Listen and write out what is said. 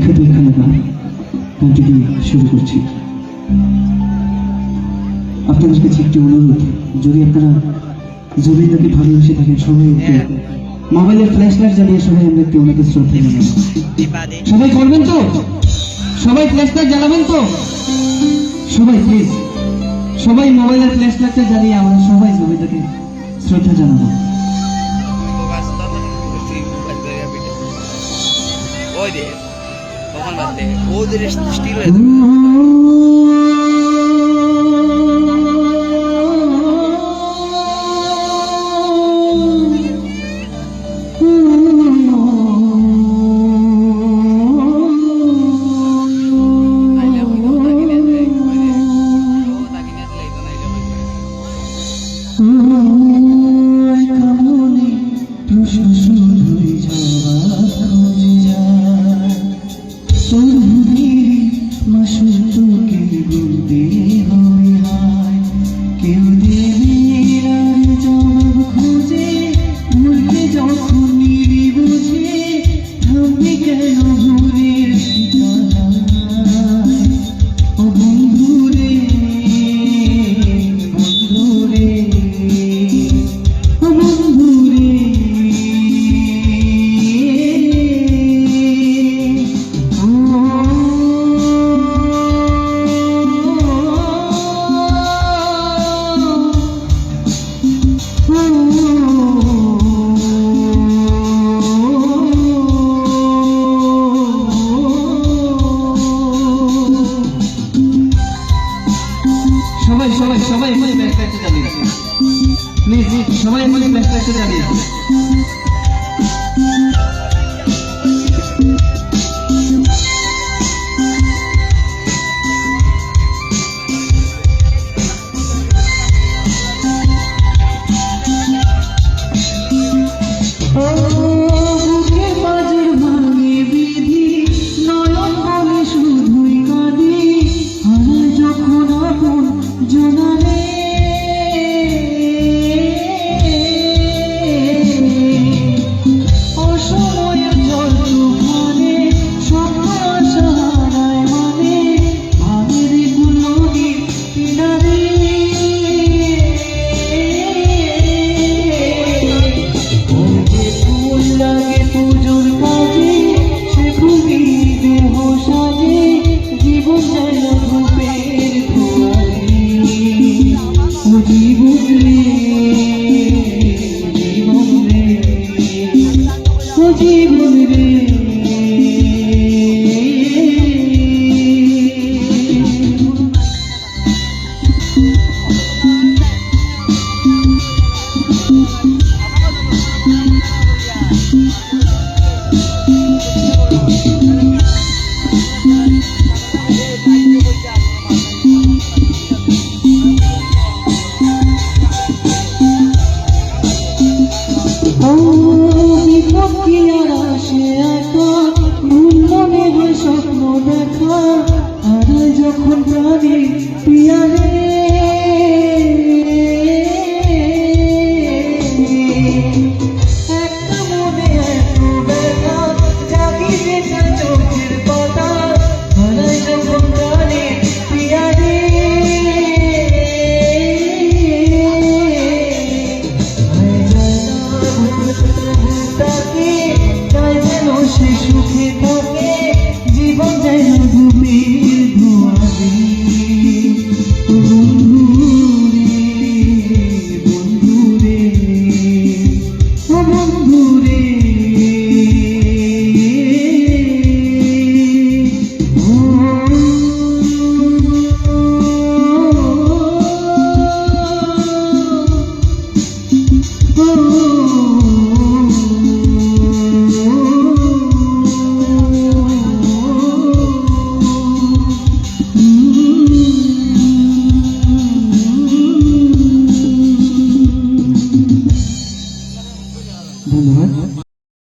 বিখ্যাত একখানা গান, গানটি দিয়ে শুরু করছি। আপনাদের কাছে একটি অনুরোধ, যদি আপনারা জুবিনদাকে ভালোবেসে থাকেন, সবাই একটু মোবাইলের ফ্ল্যাশ লাইট জ্বালিয়ে সবাই আমরা একটু ওনাকে শ্রদ্ধা জানাবো। সবাই করবেন তো? সবাই ফ্ল্যাশ লাইট জ্বালাবেন তো? সবাই প্লিজ, সবাই মোবাইলের ফ্ল্যাশ লাইটটা জ্বালিয়ে আমরা সবাই জুবিনদাকে শ্রদ্ধা জানাবো। সবাই ব্যাকলাইটটা জ্বালিয়ে প্লিজ, সবাই ব্যাকলাইটটা জ্বালিয়ে স্বপ্ন দেখা আর যখন প্রাণী পিয়ারে